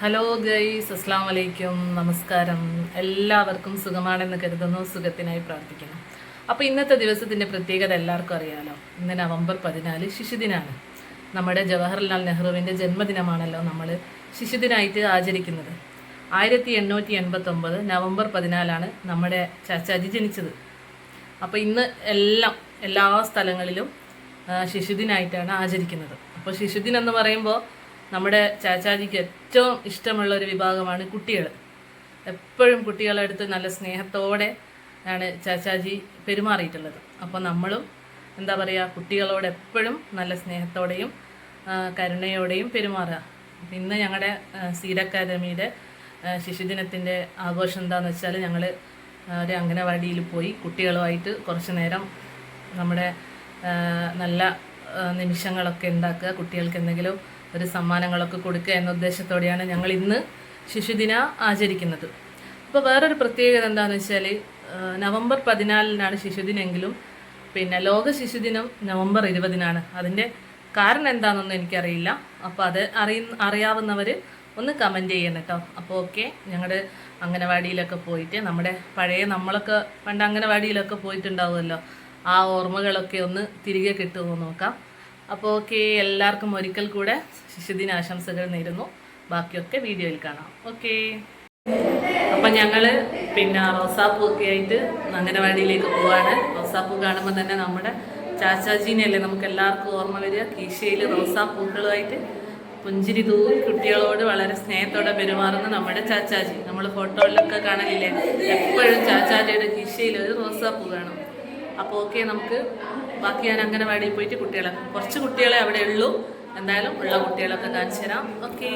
Hello guys, അസ്സാം വലൈക്കും, നമസ്കാരം. എല്ലാവർക്കും സുഖമാണെന്ന് കരുതുന്നു, സുഖത്തിനായി പ്രാർത്ഥിക്കുന്നു. അപ്പോൾ ഇന്നത്തെ ദിവസത്തിൻ്റെ പ്രത്യേകത എല്ലാവർക്കും അറിയാമല്ലോ. ഇന്ന് നവംബർ 14 ശിശുദിനാണ്. നമ്മുടെ ജവഹർലാൽ നെഹ്റുവിൻ്റെ ജന്മദിനമാണല്ലോ നമ്മൾ ശിശുദിനായിട്ട് ആചരിക്കുന്നത്. 1889 നവംബർ 14 നമ്മുടെ ചാച്ചാജി ജനിച്ചത്. അപ്പോൾ ഇന്ന് എല്ലാ സ്ഥലങ്ങളിലും ശിശുദിനായിട്ടാണ് ആചരിക്കുന്നത്. അപ്പോൾ ശിശുദിനം എന്ന് പറയുമ്പോൾ നമ്മുടെ ചാച്ചാജിക്ക് ഏറ്റവും ഇഷ്ടമുള്ള ഒരു വിഭാഗമാണ് കുട്ടികൾ. എപ്പോഴും കുട്ടികളെടുത്ത് നല്ല സ്നേഹത്തോടെ ആണ് ചാച്ചാജി പെരുമാറിയിട്ടുള്ളത്. അപ്പോൾ നമ്മളും എന്താ പറയുക, കുട്ടികളോട് എപ്പോഴും നല്ല സ്നേഹത്തോടെയും കരുണയോടെയും പെരുമാറുക. ഇന്ന് ഞങ്ങളുടെ സീഡ് അക്കാദമിയുടെ ശിശുദിനത്തിൻ്റെ ആഘോഷം എന്താണെന്ന് വെച്ചാൽ, ഞങ്ങൾ ഒരു അംഗനവാടിയിൽ പോയി കുട്ടികളുമായിട്ട് കുറച്ച് നേരം നമ്മുടെ നല്ല നിമിഷങ്ങളൊക്കെ ഉണ്ടാക്കുക, കുട്ടികൾക്ക് എന്തെങ്കിലും ഒരു സമ്മാനങ്ങളൊക്കെ കൊടുക്കുക എന്ന ഉദ്ദേശത്തോടെയാണ് ഞങ്ങൾ ഇന്ന് ശിശുദിന ആചരിക്കുന്നത്. അപ്പോൾ വേറൊരു പ്രത്യേകത എന്താണെന്ന് വെച്ചാൽ, നവംബർ 14 ശിശുദിനെങ്കിലും പിന്നെ ലോക ശിശുദിനം നവംബർ 20 അതിൻ്റെ കാരണം എന്താണെന്നൊന്നും എനിക്കറിയില്ല. അപ്പോൾ അത് അറിയാവുന്നവർ ഒന്ന് കമൻറ്റ് ചെയ്യണം കേട്ടോ. അപ്പോൾ ഓക്കെ, ഞങ്ങളുടെ അംഗനവാടിയിലൊക്കെ പോയിട്ട് നമ്മുടെ പഴയ നമ്മളൊക്കെ പണ്ട് അംഗനവാടിയിലൊക്കെ പോയിട്ടുണ്ടാവുമല്ലോ, ആ ഓർമ്മകളൊക്കെ ഒന്ന് തിരികെ കിട്ടുമോ നോക്കാം. അപ്പോൾ ഓക്കെ, എല്ലാവർക്കും ഒരിക്കൽ കൂടെ ശിശുദിനാശംസകൾ നേരുന്നു. ബാക്കിയൊക്കെ വീഡിയോയിൽ കാണാം. ഓക്കെ, അപ്പം ഞങ്ങൾ പിന്നെ റോസാപ്പൂക്കെ ആയിട്ട് അംഗനവാടിയിലേക്ക് പോവാണ്. റോസാപ്പൂ കാണുമ്പോൾ തന്നെ നമ്മുടെ ചാച്ചാജീനെയല്ലേ നമുക്ക് എല്ലാവർക്കും ഓർമ്മ വരിക. കീശയിൽ റോസാപ്പൂക്കളുമായിട്ട് പുഞ്ചിരി തൂക്കി കുട്ടികളോട് വളരെ സ്നേഹത്തോടെ പെരുമാറുന്ന നമ്മുടെ ചാച്ചാജി. നമ്മൾ ഫോട്ടോയിലൊക്കെ കാണലില്ലേ, എപ്പോഴും ചാച്ചാജിയുടെ കീശയിൽ ഒരു റോസാപ്പൂ കാണും. അപ്പോൾ ഓക്കെ, നമുക്ക് ബാക്കി ഞാൻ അംഗനവാടിയിൽ പോയിട്ട് കുറച്ച് കുട്ടികളെ അവിടെ ഉള്ളൂ, എന്തായാലും ഉള്ള കുട്ടികളൊക്കെ കാണിച്ചു തരാം. ഓക്കെ,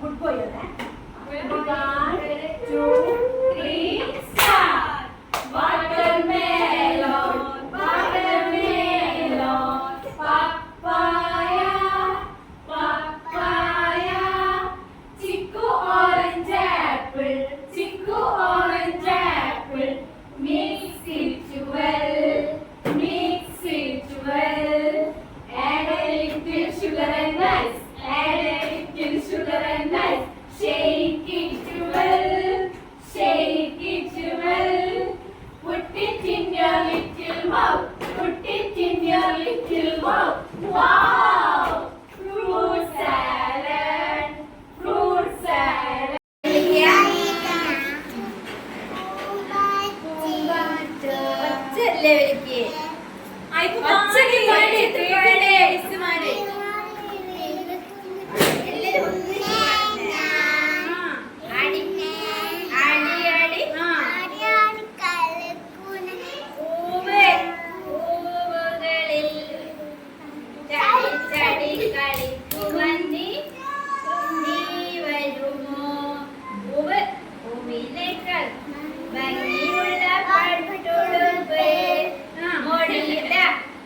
ഗുഡ് ബോയ് അല്ലേ 1 2 3 start watermelon watermelon papaya papaya chiku orange apple mix it well add a little sugar and ice shake it well put it in your little mouth wow fruit salad ഒച്ചല്ലേ വിളിക്കേ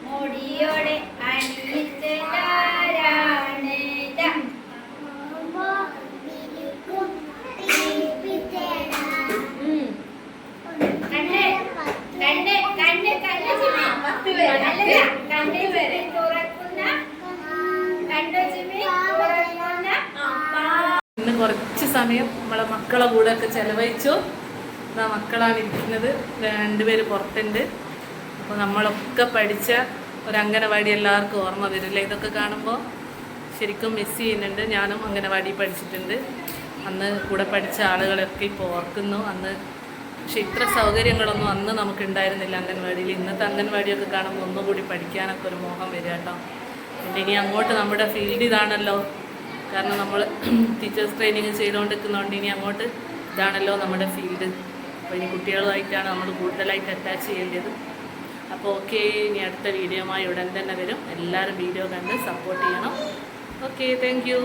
മോടിയോടെ അണിയിച്ചാരാണ് ഇന്ന് കുറച്ച് സമയം നമ്മളെ മക്കളെ കൂടെ ഒക്കെ ചെലവഴിച്ചു. മക്കളാണ് ഇരിക്കുന്നത്, രണ്ടുപേര് പുറത്തുണ്ട്. അപ്പോൾ നമ്മളൊക്കെ പഠിച്ച ഒരു അംഗനവാടി എല്ലാവർക്കും ഓർമ്മ വരില്ല. ഇതൊക്കെ കാണുമ്പോൾ ശരിക്കും മിസ് ചെയ്യുന്നുണ്ട്. ഞാനും അംഗനവാടി പഠിച്ചിട്ടുണ്ട്. അന്ന് കൂടെ പഠിച്ച ആളുകളൊക്കെ ഇപ്പോൾ ഓർക്കുന്നു അന്ന്. പക്ഷെ ഇത്ര സൗകര്യങ്ങളൊന്നും അന്ന് നമുക്ക് ഉണ്ടായിരുന്നില്ല അംഗൻവാടിയിൽ. ഇന്നത്തെ അംഗൻവാടിയൊക്കെ കാണുമ്പോൾ ഒന്നുകൂടി പഠിക്കാനൊക്കെ ഒരു മോഹം വരിക കേട്ടോ. പിന്നെ ഇനി അങ്ങോട്ട് നമ്മുടെ ഫീൽഡ് ഇതാണല്ലോ, കാരണം നമ്മൾ ടീച്ചേഴ്സ് ട്രെയിനിങ് ചെയ്തുകൊണ്ടിരിക്കുന്നതുകൊണ്ട് ഇനി അങ്ങോട്ട് ഇതാണല്ലോ നമ്മുടെ ഫീൽഡ്. അപ്പോൾ ഇനി കുട്ടികളുമായിട്ടാണ് നമ്മൾ കൂടുതലായിട്ട് അറ്റാച്ച് ചെയ്യേണ്ടത്. അപ്പോൾ ഓക്കെ, ഇനി അടുത്ത വീഡിയോയുമായി ഉടൻ തന്നെ വരും. എല്ലാവരും വീഡിയോ കണ്ട് സപ്പോർട്ട് ചെയ്യണം. Okay, thank you.